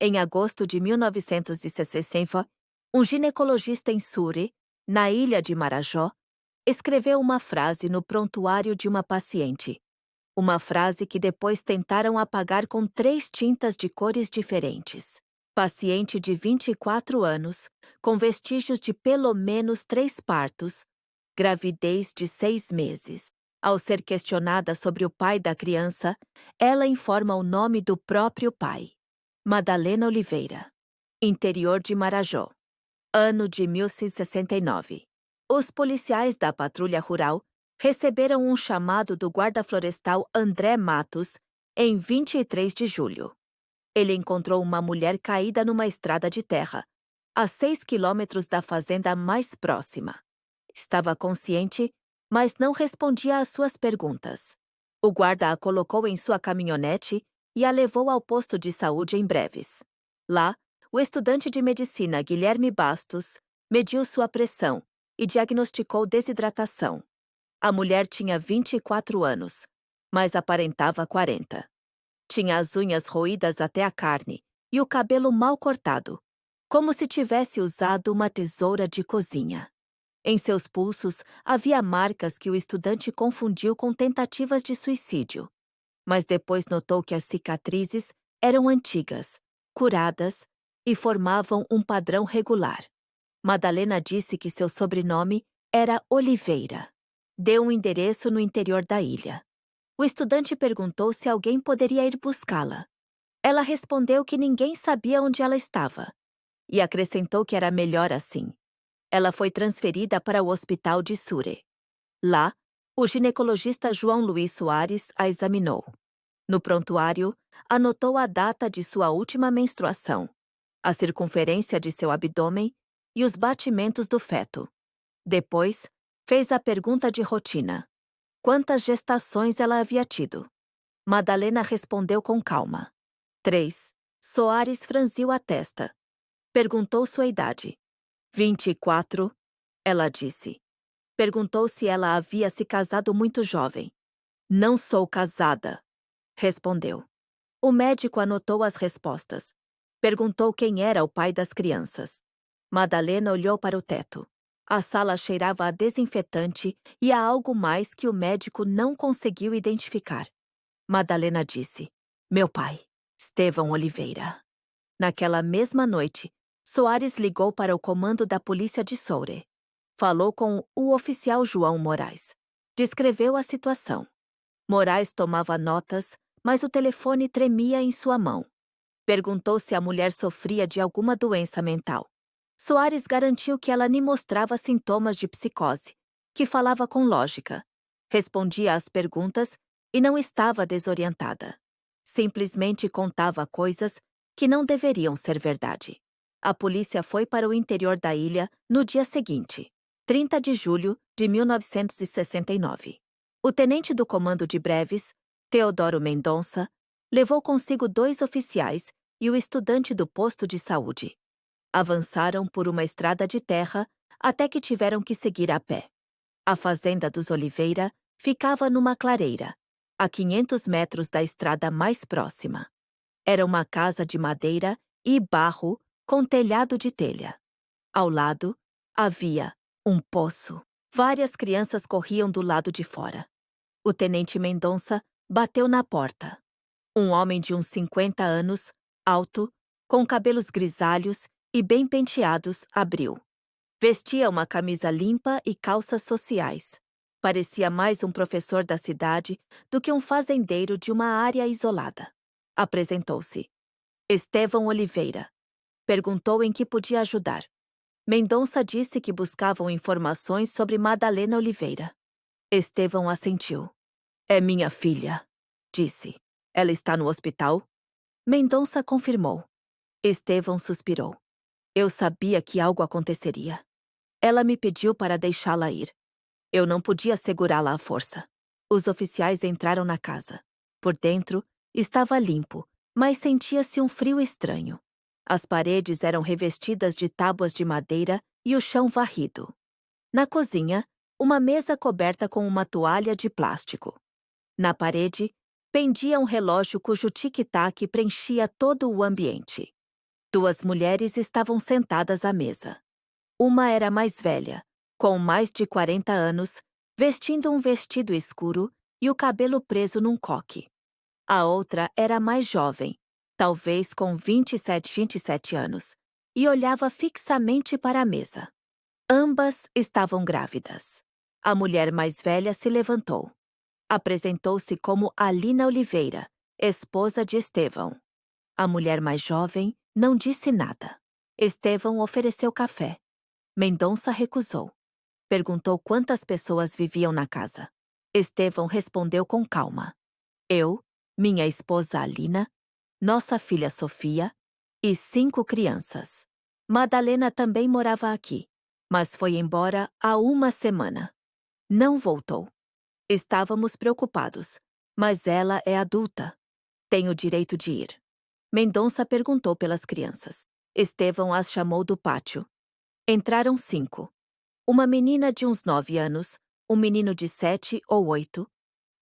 Em agosto de 1960, um ginecologista em Surrey, na ilha de Marajó, escreveu uma frase no prontuário de uma paciente. Uma frase que depois tentaram apagar com 3 tintas de cores diferentes. Paciente de 24 anos, com vestígios de pelo menos 3 partos, gravidez de 6 meses. Ao ser questionada sobre o pai da criança, ela informa o nome do próprio pai. Madalena Oliveira. Interior de Marajó. Ano de 1969. Os policiais da patrulha rural receberam um chamado do guarda florestal André Matos em 23 de julho. Ele encontrou uma mulher caída numa estrada de terra, a 6 quilômetros da fazenda mais próxima. Estava consciente, mas não respondia às suas perguntas. O guarda a colocou em sua caminhonete e a levou ao posto de saúde em Breves. Lá, o estudante de medicina Guilherme Bastos mediu sua pressão e diagnosticou desidratação. A mulher tinha 24 anos, mas aparentava 40. Tinha as unhas roídas até a carne e o cabelo mal cortado, como se tivesse usado uma tesoura de cozinha. Em seus pulsos havia marcas que o estudante confundiu com tentativas de suicídio, mas depois notou que as cicatrizes eram antigas, curadas e formavam um padrão regular. Madalena disse que seu sobrenome era Oliveira. Deu um endereço no interior da ilha. O estudante perguntou se alguém poderia ir buscá-la. Ela respondeu que ninguém sabia onde ela estava e acrescentou que era melhor assim. Ela foi transferida para o hospital de Surrey. Lá, o ginecologista João Luiz Soares a examinou. No prontuário, anotou a data de sua última menstruação, a circunferência de seu abdômen e os batimentos do feto. Depois, fez a pergunta de rotina: quantas gestações ela havia tido? Madalena respondeu com calma: 3. Soares franziu a testa. Perguntou sua idade. 24, ela disse. Perguntou se ela havia se casado muito jovem. Não sou casada, respondeu. O médico anotou as respostas. Perguntou quem era o pai das crianças. Madalena olhou para o teto. A sala cheirava a desinfetante e a algo mais que o médico não conseguiu identificar. Madalena disse: meu pai, Estevão Oliveira. Naquela mesma noite, Soares ligou para o comando da polícia de Surrey. Falou com o oficial João Moraes. Descreveu a situação. Moraes tomava notas, mas o telefone tremia em sua mão. Perguntou se a mulher sofria de alguma doença mental. Soares garantiu que ela nem mostrava sintomas de psicose, que falava com lógica, respondia às perguntas e não estava desorientada. Simplesmente contava coisas que não deveriam ser verdade. A polícia foi para o interior da ilha no dia seguinte, 30 de julho de 1969. O tenente do comando de Breves, Teodoro Mendonça, levou consigo 2 oficiais e o estudante do posto de saúde. Avançaram por uma estrada de terra até que tiveram que seguir a pé. A fazenda dos Oliveira ficava numa clareira, a 500 metros da estrada mais próxima. Era uma casa de madeira e barro com telhado de telha. Ao lado, havia um poço. Várias crianças corriam do lado de fora. O tenente Mendonça bateu na porta. Um homem de uns 50 anos, alto, com cabelos grisalhos e bem penteados, abriu. Vestia uma camisa limpa e calças sociais. Parecia mais um professor da cidade do que um fazendeiro de uma área isolada. Apresentou-se. Estevão Oliveira. Perguntou em que podia ajudar. Mendonça disse que buscavam informações sobre Madalena Oliveira. Estevão assentiu. É minha filha, disse. Ela está no hospital? Mendonça confirmou. Estevão suspirou. Eu sabia que algo aconteceria. Ela me pediu para deixá-la ir. Eu não podia segurá-la à força. Os oficiais entraram na casa. Por dentro, estava limpo, mas sentia-se um frio estranho. As paredes eram revestidas de tábuas de madeira e o chão varrido. Na cozinha, uma mesa coberta com uma toalha de plástico. Na parede, pendia um relógio cujo tic-tac preenchia todo o ambiente. Duas mulheres estavam sentadas à mesa. Uma era mais velha, com mais de 40 anos, vestindo um vestido escuro e o cabelo preso num coque. A outra era mais jovem, talvez com 27 anos, e olhava fixamente para a mesa. Ambas estavam grávidas. A mulher mais velha se levantou. Apresentou-se como Alina Oliveira, esposa de Estevão. A mulher mais jovem não disse nada. Estevão ofereceu café. Mendonça recusou. Perguntou quantas pessoas viviam na casa. Estevão respondeu com calma. Eu, minha esposa Alina, nossa filha Sofia e 5 crianças. Madalena também morava aqui, mas foi embora há uma semana. Não voltou. Estávamos preocupados, mas ela é adulta. Tem o direito de ir. Mendonça perguntou pelas crianças. Estevão as chamou do pátio. Entraram 5. Uma menina de uns 9 anos, um menino de 7 ou 8,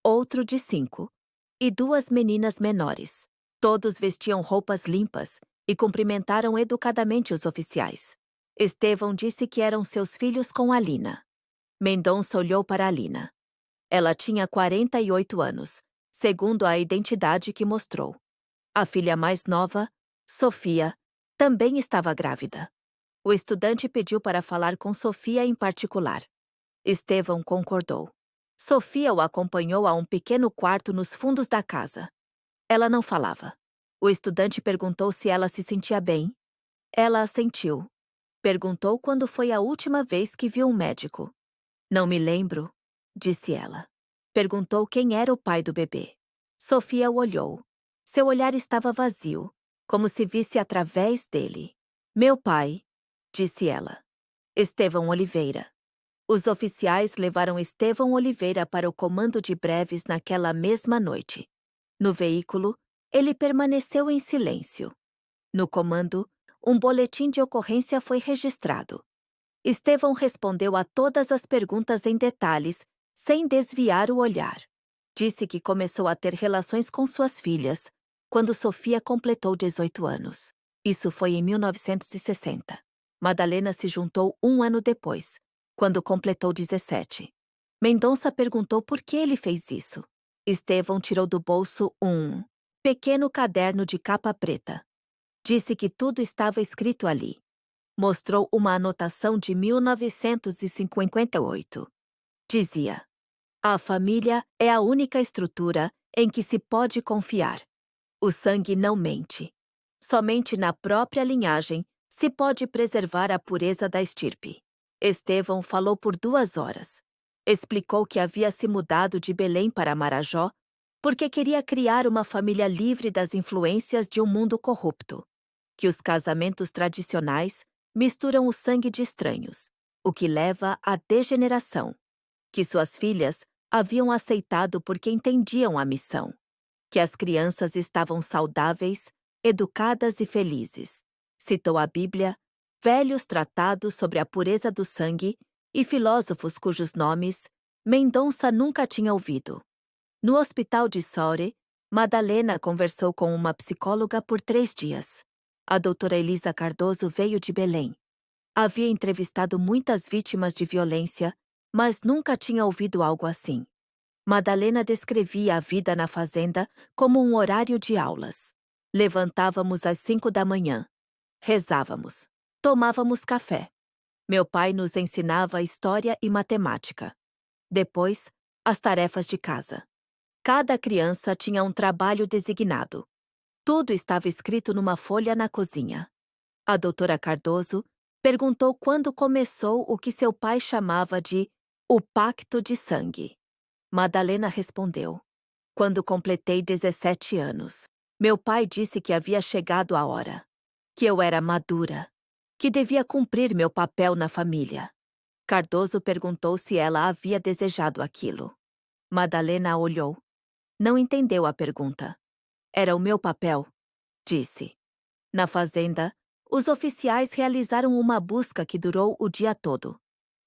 outro de 5, e 2 meninas menores. Todos vestiam roupas limpas e cumprimentaram educadamente os oficiais. Estevão disse que eram seus filhos com Alina. Mendonça olhou para Alina. Ela tinha 48 anos, segundo a identidade que mostrou. A filha mais nova, Sofia, também estava grávida. O estudante pediu para falar com Sofia em particular. Estevão concordou. Sofia o acompanhou a um pequeno quarto nos fundos da casa. Ela não falava. O estudante perguntou se ela se sentia bem. Ela assentiu. Perguntou quando foi a última vez que viu um médico. Não me lembro, disse ela. Perguntou quem era o pai do bebê. Sofia o olhou. Seu olhar estava vazio, como se visse através dele. Meu pai, disse ela. Estevão Oliveira. Os oficiais levaram Estevão Oliveira para o comando de breves naquela mesma noite. No veículo, ele permaneceu em silêncio. No comando, um boletim de ocorrência foi registrado. Estevão respondeu a todas as perguntas em detalhes, sem desviar o olhar. Disse que começou a ter relações com suas filhas quando Sofia completou 18 anos. Isso foi em 1960. Madalena se juntou 1 ano depois, quando completou 17. Mendonça perguntou por que ele fez isso. Estevão tirou do bolso um pequeno caderno de capa preta. Disse que tudo estava escrito ali. Mostrou uma anotação de 1958. Dizia: a família é a única estrutura em que se pode confiar. O sangue não mente. Somente na própria linhagem se pode preservar a pureza da estirpe. Estevão falou por 2 horas. Explicou que havia se mudado de Belém para Marajó porque queria criar uma família livre das influências de um mundo corrupto. Que os casamentos tradicionais misturam o sangue de estranhos, o que leva à degeneração. Que suas filhas haviam aceitado porque entendiam a missão. Que as crianças estavam saudáveis, educadas e felizes. Citou a Bíblia, velhos tratados sobre a pureza do sangue e filósofos cujos nomes Mendonça nunca tinha ouvido. No hospital de Soure, Madalena conversou com uma psicóloga por 3 dias. A doutora Elisa Cardoso veio de Belém. Havia entrevistado muitas vítimas de violência, mas nunca tinha ouvido algo assim. Madalena descrevia a vida na fazenda como um horário de aulas. Levantávamos às 5 da manhã. Rezávamos. Tomávamos café. Meu pai nos ensinava história e matemática. Depois, as tarefas de casa. Cada criança tinha um trabalho designado. Tudo estava escrito numa folha na cozinha. A doutora Cardoso perguntou quando começou o que seu pai chamava de o pacto de sangue. Madalena respondeu: quando completei 17 anos. Meu pai disse que havia chegado a hora, que eu era madura, que devia cumprir meu papel na família. Cardoso perguntou se ela havia desejado aquilo. Madalena olhou. Não entendeu a pergunta. Era o meu papel, disse. Na fazenda, os oficiais realizaram uma busca que durou o dia todo.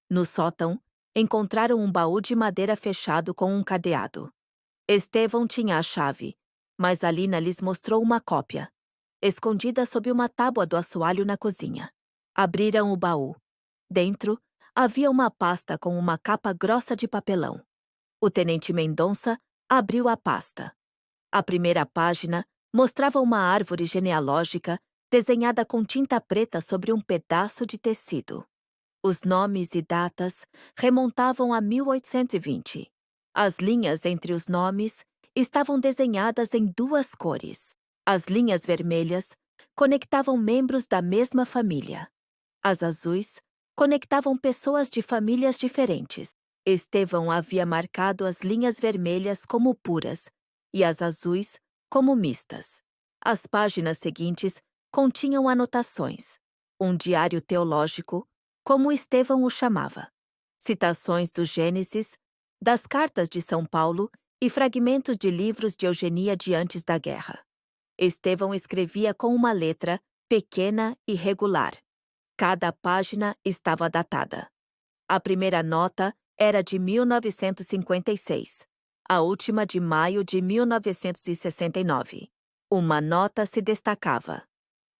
No sótão, encontraram um baú de madeira fechado com um cadeado. Estevão tinha a chave, mas Alina lhes mostrou uma cópia. escondida sob uma tábua do assoalho na cozinha. Abriram o baú. Dentro, havia uma pasta com uma capa grossa de papelão. O tenente Mendonça abriu a pasta. A primeira página mostrava uma árvore genealógica desenhada com tinta preta sobre um pedaço de tecido. Os nomes e datas remontavam a 1820. As linhas entre os nomes estavam desenhadas em duas cores. As linhas vermelhas conectavam membros da mesma família. As azuis conectavam pessoas de famílias diferentes. Estevão havia marcado as linhas vermelhas como puras e as azuis como mistas. As páginas seguintes continham anotações, um diário teológico, como Estevão o chamava, citações do Gênesis, das cartas de São Paulo e fragmentos de livros de Eugenia de antes da guerra. Estevão escrevia com uma letra pequena e regular. Cada página estava datada. A primeira nota era de 1956, a última de maio de 1969. Uma nota se destacava.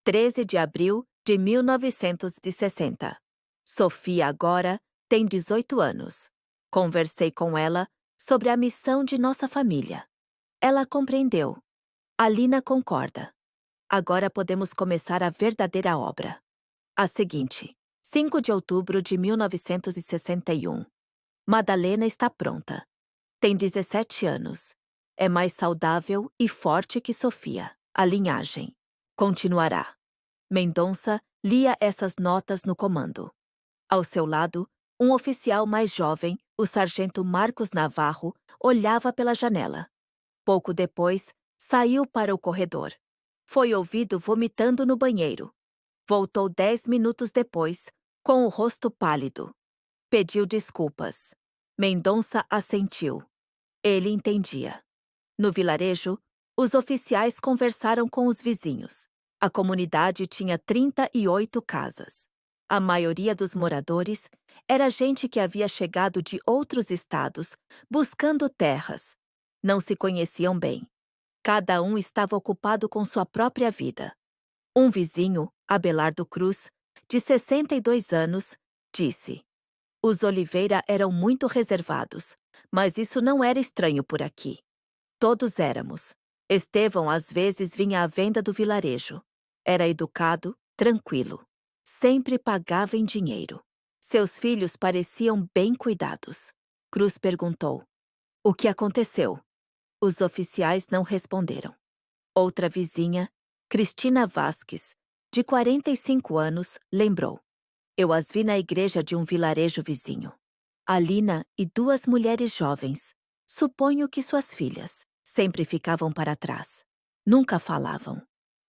13 de abril de 1960. Sofia agora tem 18 anos. Conversei com ela sobre a missão de nossa família. Ela compreendeu. Alina concorda. Agora podemos começar a verdadeira obra. A seguinte, 5 de outubro de 1961. Madalena está pronta. Tem 17 anos. É mais saudável e forte que Sofia. A linhagem. Continuará. Mendonça lia essas notas no comando. Ao seu lado, um oficial mais jovem, o sargento Marcos Navarro, olhava pela janela. Pouco depois, saiu para o corredor. Foi ouvido vomitando no banheiro. Voltou 10 minutos depois, com o rosto pálido. Pediu desculpas. Mendonça assentiu. Ele entendia. No vilarejo, os oficiais conversaram com os vizinhos. A comunidade tinha 38 casas. A maioria dos moradores era gente que havia chegado de outros estados, buscando terras. Não se conheciam bem. Cada um estava ocupado com sua própria vida. Um vizinho, Abelardo Cruz, de 62 anos, disse: "Os Oliveira eram muito reservados, mas isso não era estranho por aqui. Todos éramos. Estevão às vezes vinha à venda do vilarejo. Era educado, tranquilo. Sempre pagava em dinheiro. Seus filhos pareciam bem cuidados." Cruz perguntou: "O que aconteceu?" Os oficiais não responderam. Outra vizinha, Cristina Vasques, de 45 anos, lembrou: "Eu as vi na igreja de um vilarejo vizinho. Alina e 2 mulheres jovens, suponho que suas filhas, sempre ficavam para trás. Nunca falavam.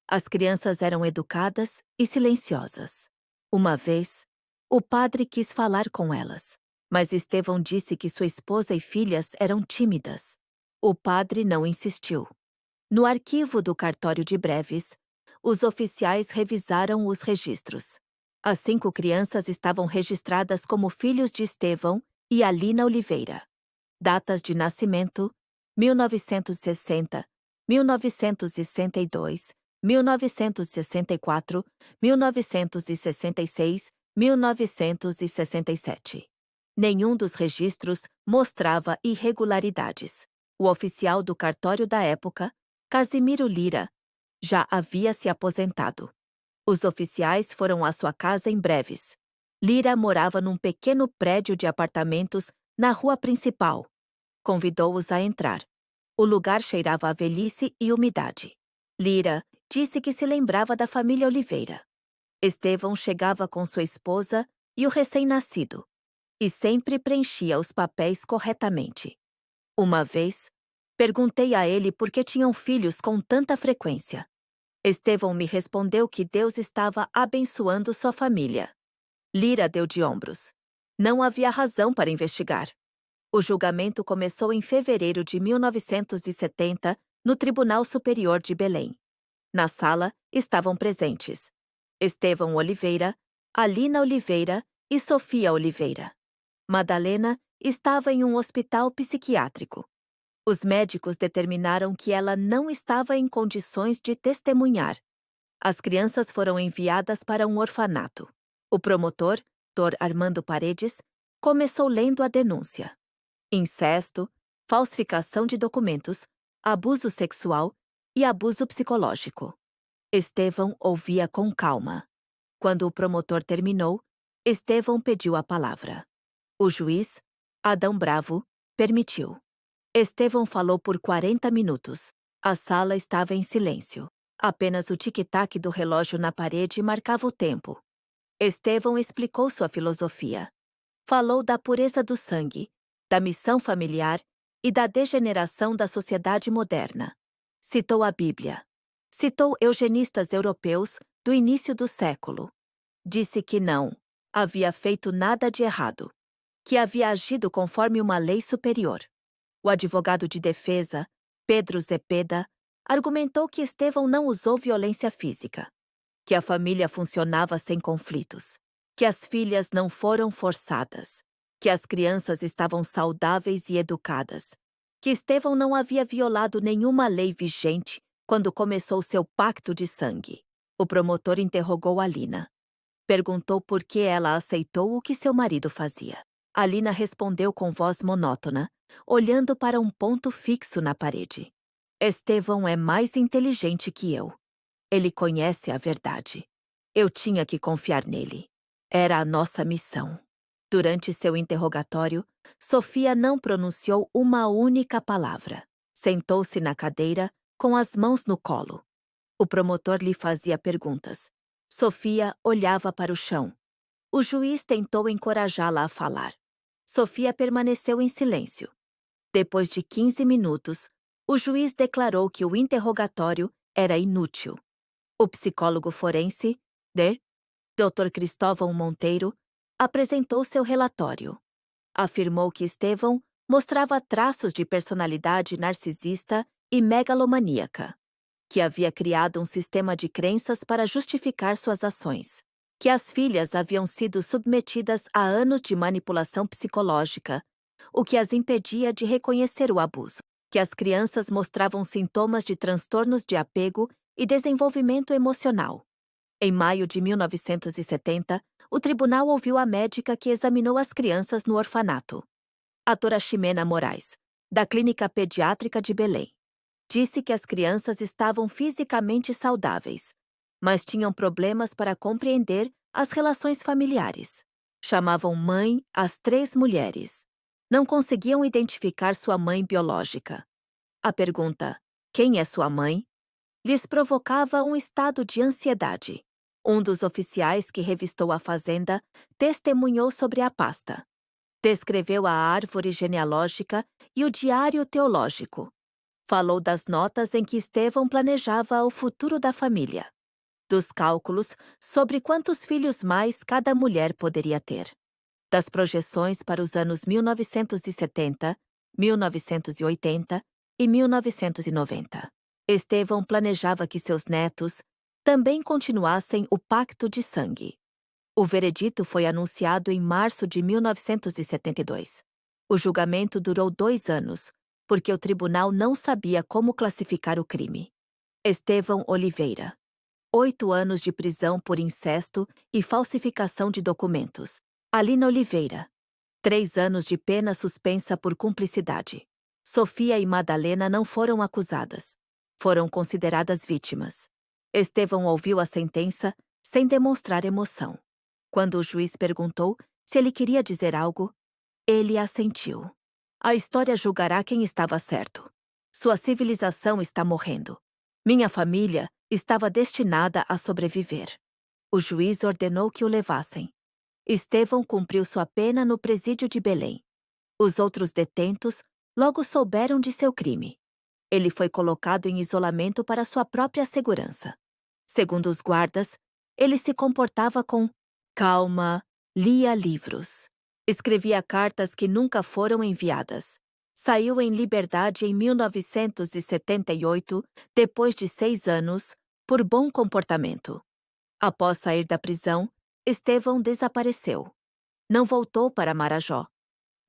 As crianças eram educadas e silenciosas. Uma vez, o padre quis falar com elas, mas Estevão disse que sua esposa e filhas eram tímidas. O padre não insistiu. No arquivo do cartório de Breves, os oficiais revisaram os registros. As 5 crianças estavam registradas como filhos de Estevão e Alina Oliveira. Datas de nascimento: 1960, 1962, 1964, 1966, 1967. Nenhum dos registros mostrava irregularidades. O oficial do cartório da época, Casimiro Lira, já havia se aposentado. Os oficiais foram à sua casa em Breves. Lira morava num pequeno prédio de apartamentos na rua principal. Convidou-os a entrar. O lugar cheirava a velhice e umidade. Lira disse que se lembrava da família Oliveira. Estevão chegava com sua esposa e o recém-nascido, e sempre preenchia os papéis corretamente. Uma vez, perguntei a ele por que tinham filhos com tanta frequência. Estevão me respondeu que Deus estava abençoando sua família. Lira deu de ombros. Não havia razão para investigar. O julgamento começou em fevereiro de 1970 no Tribunal Superior de Belém. Na sala estavam presentes Estevão Oliveira, Alina Oliveira e Sofia Oliveira. Madalena estava em um hospital psiquiátrico. Os médicos determinaram que ela não estava em condições de testemunhar. As crianças foram enviadas para um orfanato. O promotor, Dr. Armando Paredes, começou lendo a denúncia: incesto, falsificação de documentos, abuso sexual e abuso psicológico. Estevão ouvia com calma. Quando o promotor terminou, Estevão pediu a palavra. O juiz, Adão Bravo, permitiu. Estevão falou por 40 minutos. A sala estava em silêncio. Apenas o tic-tac do relógio na parede marcava o tempo. Estevão explicou sua filosofia. Falou da pureza do sangue, da missão familiar e da degeneração da sociedade moderna. Citou a Bíblia. Citou eugenistas europeus do início do século. Disse que não havia feito nada de errado, que havia agido conforme uma lei superior. O advogado de defesa, Pedro Zepeda, argumentou que Estevão não usou violência física, que a família funcionava sem conflitos, que as filhas não foram forçadas, que as crianças estavam saudáveis e educadas, que Estevão não havia violado nenhuma lei vigente quando começou seu pacto de sangue. O promotor interrogou Alina. Perguntou por que ela aceitou o que seu marido fazia. Alina respondeu com voz monótona, olhando para um ponto fixo na parede. Estevão é mais inteligente que eu. Ele conhece a verdade. Eu tinha que confiar nele. Era a nossa missão. Durante seu interrogatório, Sofia não pronunciou uma única palavra. Sentou-se na cadeira, com as mãos no colo. O promotor lhe fazia perguntas. Sofia olhava para o chão. O juiz tentou encorajá-la a falar. Sofia permaneceu em silêncio. Depois de 15 minutos, o juiz declarou que o interrogatório era inútil. O psicólogo forense, Dr. Cristóvão Monteiro, apresentou seu relatório. Afirmou que Estevão mostrava traços de personalidade narcisista e megalomaníaca, que havia criado um sistema de crenças para justificar suas ações, que as filhas haviam sido submetidas a anos de manipulação psicológica, o que as impedia de reconhecer o abuso, que as crianças mostravam sintomas de transtornos de apego e desenvolvimento emocional. Em maio de 1970, o tribunal ouviu a médica que examinou as crianças no orfanato. A Dra. Ximena Moraes, da Clínica Pediátrica de Belém, disse que as crianças estavam fisicamente saudáveis, mas tinham problemas para compreender as relações familiares. Chamavam mãe as 3 mulheres. Não conseguiam identificar sua mãe biológica. A pergunta, quem é sua mãe? Lhes provocava um estado de ansiedade. Um dos oficiais que revistou a fazenda testemunhou sobre a pasta. Descreveu a árvore genealógica e o diário teológico. Falou das notas em que Estevão planejava o futuro da família, dos cálculos sobre quantos filhos mais cada mulher poderia ter, das projeções para os anos 1970, 1980 e 1990. Estevão planejava que seus netos também continuassem o pacto de sangue. O veredito foi anunciado em março de 1972. O julgamento durou 2 anos, porque o tribunal não sabia como classificar o crime. Estevão Oliveira. 8 anos de prisão por incesto e falsificação de documentos. Alina Oliveira. 3 anos de pena suspensa por cumplicidade. Sofia e Madalena não foram acusadas. Foram consideradas vítimas. Estevão ouviu a sentença sem demonstrar emoção. Quando o juiz perguntou se ele queria dizer algo, ele assentiu. A história julgará quem estava certo. Sua civilização está morrendo. Minha família estava destinada a sobreviver. O juiz ordenou que o levassem. Estevão cumpriu sua pena no presídio de Belém. Os outros detentos logo souberam de seu crime. Ele foi colocado em isolamento para sua própria segurança. Segundo os guardas, ele se comportava com calma, lia livros. Escrevia cartas que nunca foram enviadas. Saiu em liberdade em 1978, depois de 6 anos, por bom comportamento. Após sair da prisão, Estevão desapareceu. Não voltou para Marajó.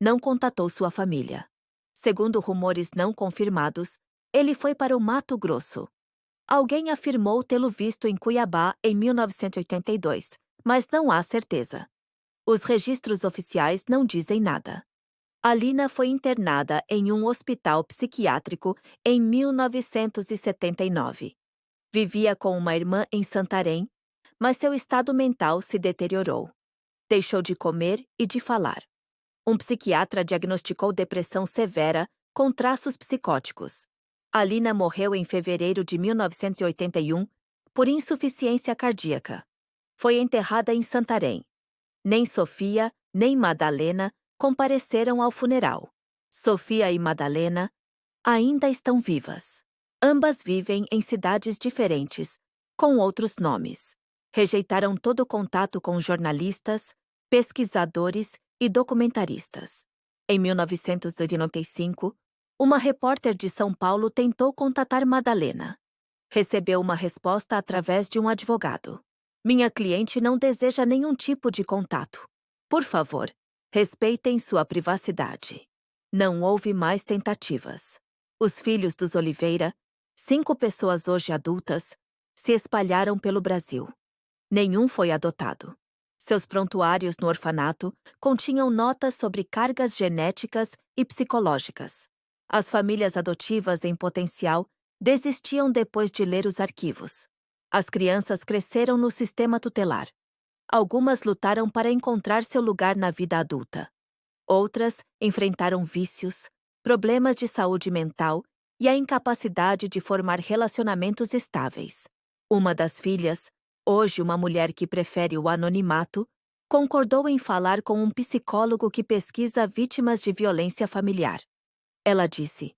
Não contatou sua família. Segundo rumores não confirmados, ele foi para o Mato Grosso. Alguém afirmou tê-lo visto em Cuiabá em 1982, mas não há certeza. Os registros oficiais não dizem nada. Alina foi internada em um hospital psiquiátrico em 1979. Vivia com uma irmã em Santarém, mas seu estado mental se deteriorou. Deixou de comer e de falar. Um psiquiatra diagnosticou depressão severa com traços psicóticos. Alina morreu em fevereiro de 1981 por insuficiência cardíaca. Foi enterrada em Santarém. Nem Sofia, nem Madalena compareceram ao funeral. Sofia e Madalena ainda estão vivas. Ambas vivem em cidades diferentes, com outros nomes. Rejeitaram todo contato com jornalistas, pesquisadores e documentaristas. Em 1995, uma repórter de São Paulo tentou contatar Madalena. Recebeu uma resposta através de um advogado. Minha cliente não deseja nenhum tipo de contato. Por favor, respeitem sua privacidade. Não houve mais tentativas. Os filhos dos Oliveira, 5 pessoas hoje adultas, se espalharam pelo Brasil. Nenhum foi adotado. Seus prontuários no orfanato continham notas sobre cargas genéticas e psicológicas. As famílias adotivas em potencial desistiam depois de ler os arquivos. As crianças cresceram no sistema tutelar. Algumas lutaram para encontrar seu lugar na vida adulta. Outras enfrentaram vícios, problemas de saúde mental e a incapacidade de formar relacionamentos estáveis. Uma das filhas, hoje uma mulher que prefere o anonimato, concordou em falar com um psicólogo que pesquisa vítimas de violência familiar. Ela disse: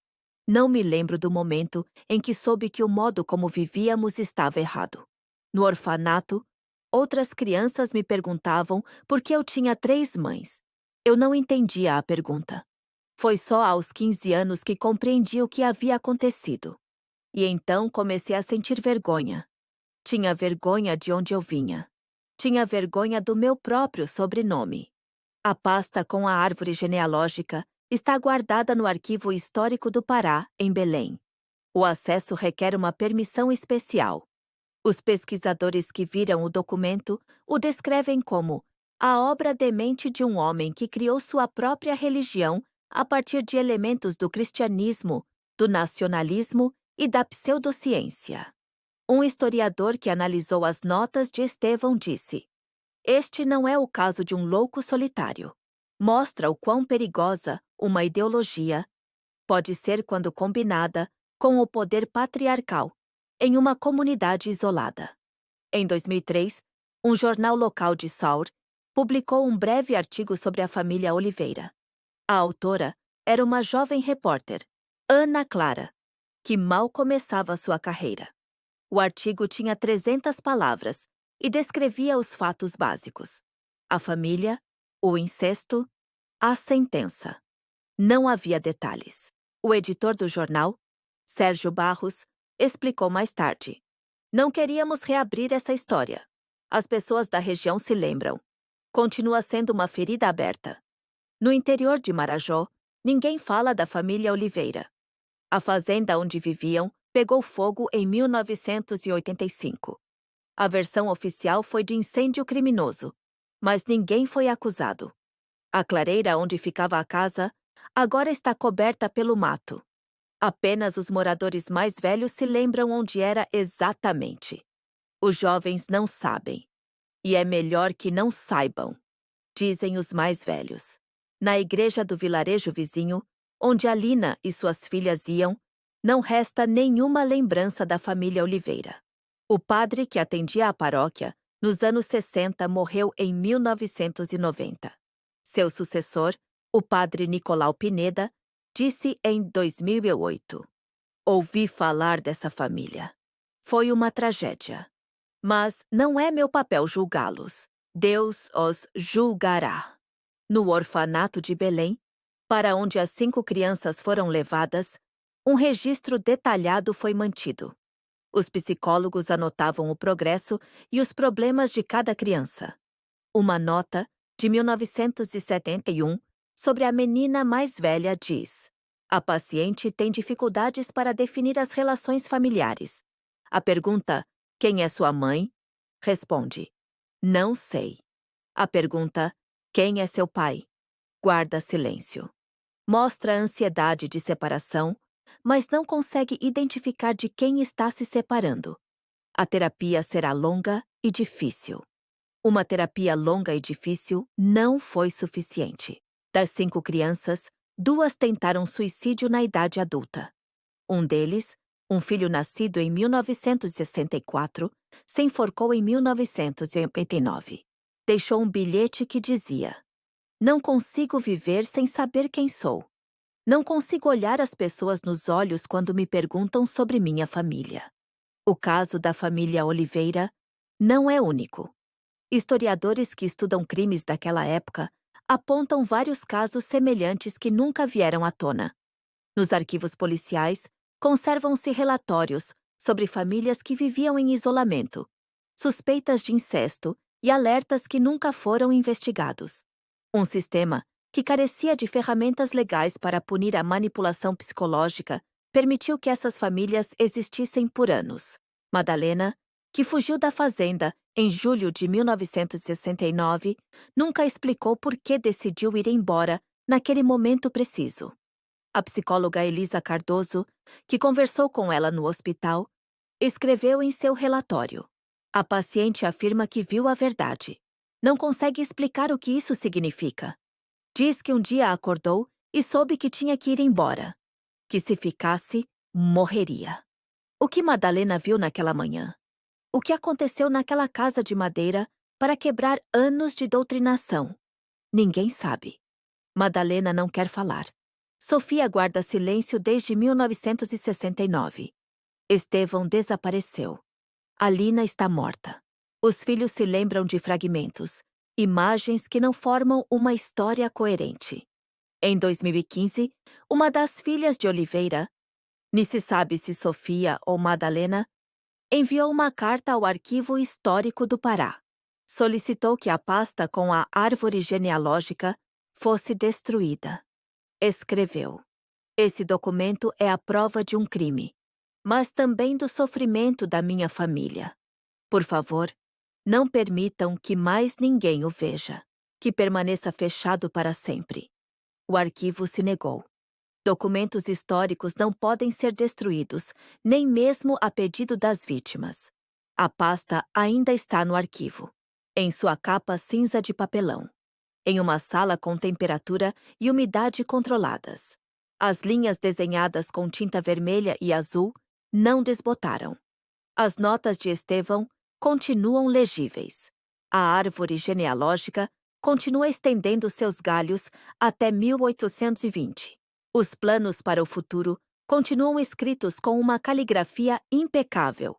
"Não me lembro do momento em que soube que o modo como vivíamos estava errado. No orfanato, outras crianças me perguntavam por que eu tinha 3 mães. Eu não entendia a pergunta. Foi só aos 15 anos que compreendi o que havia acontecido. E então comecei a sentir vergonha. Tinha vergonha de onde eu vinha. Tinha vergonha do meu próprio sobrenome. A pasta com a árvore genealógica está guardada no Arquivo Histórico do Pará, em Belém. O acesso requer uma permissão especial. Os pesquisadores que viram o documento o descrevem como a obra demente de um homem que criou sua própria religião a partir de elementos do cristianismo, do nacionalismo e da pseudociência. Um historiador que analisou as notas de Estevão disse: "Este não é o caso de um louco solitário. Mostra o quão perigosa uma ideologia pode ser quando combinada com o poder patriarcal em uma comunidade isolada." Em 2003, um jornal local de Sour publicou um breve artigo sobre a família Oliveira. A autora era uma jovem repórter, Ana Clara, que mal começava sua carreira. O artigo tinha 300 palavras e descrevia os fatos básicos: a família, o incesto, a sentença. Não havia detalhes. O editor do jornal, Sérgio Barros, explicou mais tarde: "Não queríamos reabrir essa história. As pessoas da região se lembram. Continua sendo uma ferida aberta. No interior de Marajó, ninguém fala da família Oliveira. A fazenda onde viviam pegou fogo em 1985. A versão oficial foi de incêndio criminoso, mas ninguém foi acusado. A clareira onde ficava a casa agora está coberta pelo mato. Apenas os moradores mais velhos se lembram onde era exatamente. Os jovens não sabem. E é melhor que não saibam", dizem os mais velhos. Na igreja do vilarejo vizinho, onde Alina e suas filhas iam, não resta nenhuma lembrança da família Oliveira. O padre que atendia a paróquia, nos anos 60, morreu em 1990. Seu sucessor, o padre Nicolau Pineda, disse em 2008: "Ouvi falar dessa família. Foi uma tragédia. Mas não é meu papel julgá-los. Deus os julgará." No orfanato de Belém, para onde as 5 crianças foram levadas, um registro detalhado foi mantido. Os psicólogos anotavam o progresso e os problemas de cada criança. Uma nota, de 1971, sobre a menina mais velha diz: "A paciente tem dificuldades para definir as relações familiares. A pergunta, quem é sua mãe? Responde, não sei. A pergunta, quem é seu pai? Guarda silêncio. Mostra a ansiedade de separação, mas não consegue identificar de quem está se separando. A terapia será longa e difícil. Uma terapia longa e difícil não foi suficiente. Das 5 crianças, 2 tentaram suicídio na idade adulta. Um deles, um filho nascido em 1964, se enforcou em 1989. Deixou um bilhete que dizia: não consigo viver sem saber quem sou. Não consigo olhar as pessoas nos olhos quando me perguntam sobre minha família. O caso da família Oliveira não é único. Historiadores que estudam crimes daquela época apontam vários casos semelhantes que nunca vieram à tona. Nos arquivos policiais, conservam-se relatórios sobre famílias que viviam em isolamento, suspeitas de incesto e alertas que nunca foram investigados. Um sistema que carecia de ferramentas legais para punir a manipulação psicológica permitiu que essas famílias existissem por anos. Madalena, que fugiu da fazenda em julho de 1969, nunca explicou por que decidiu ir embora naquele momento preciso. A psicóloga Elisa Cardoso, que conversou com ela no hospital, escreveu em seu relatório: a paciente afirma que viu a verdade. Não consegue explicar o que isso significa. Diz que um dia acordou e soube que tinha que ir embora. Que se ficasse, morreria. O que Madalena viu naquela manhã? O que aconteceu naquela casa de madeira para quebrar anos de doutrinação? Ninguém sabe. Madalena não quer falar. Sofia guarda silêncio desde 1969. Estevão desapareceu. Alina está morta. Os filhos se lembram de fragmentos, imagens que não formam uma história coerente. Em 2015, uma das filhas de Oliveira, nem se sabe se Sofia ou Madalena, enviou uma carta ao Arquivo Histórico do Pará. Solicitou que a pasta com a árvore genealógica fosse destruída. Escreveu: esse documento é a prova de um crime, mas também do sofrimento da minha família. Por favor, não permitam que mais ninguém o veja, que permaneça fechado para sempre. O arquivo se negou. Documentos históricos não podem ser destruídos, nem mesmo a pedido das vítimas. A pasta ainda está no arquivo, em sua capa cinza de papelão, em uma sala com temperatura e umidade controladas. As linhas desenhadas com tinta vermelha e azul não desbotaram. As notas de Estevão continuam legíveis. A árvore genealógica continua estendendo seus galhos até 1820. Os planos para o futuro continuam escritos com uma caligrafia impecável.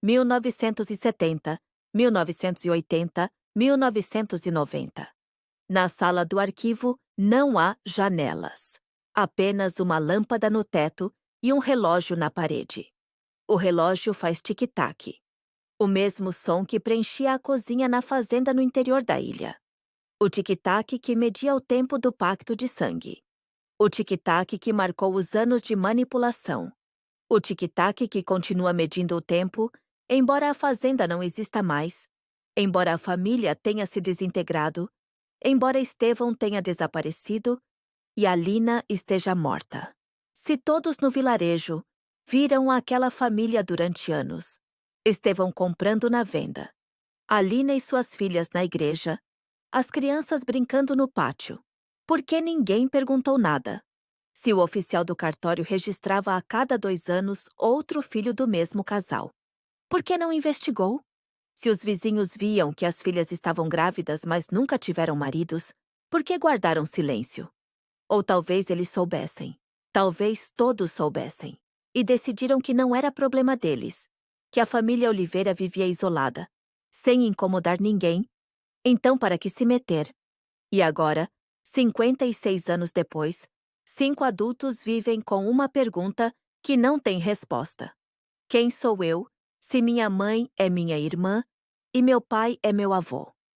1970, 1980, 1990. Na sala do arquivo não há janelas. Apenas uma lâmpada no teto e um relógio na parede. O relógio faz tic-tac. O mesmo som que preenchia a cozinha na fazenda no interior da ilha. O tic-tac que media o tempo do pacto de sangue. O tic-tac que marcou os anos de manipulação. O tic-tac que continua medindo o tempo, embora a fazenda não exista mais, embora a família tenha se desintegrado, embora Estevão tenha desaparecido e Alina esteja morta. Se todos no vilarejo viram aquela família durante anos, Estevão comprando na venda, Alina e suas filhas na igreja, as crianças brincando no pátio, por que ninguém perguntou nada? Se o oficial do cartório registrava a cada 2 anos outro filho do mesmo casal, por que não investigou? Se os vizinhos viam que as filhas estavam grávidas, mas nunca tiveram maridos, por que guardaram silêncio? Ou talvez eles soubessem, talvez todos soubessem, e decidiram que não era problema deles, que a família Oliveira vivia isolada, sem incomodar ninguém, então para que se meter? E agora, 56 anos depois, 5 adultos vivem com uma pergunta que não tem resposta. Quem sou eu, se minha mãe é minha irmã e meu pai é meu avô?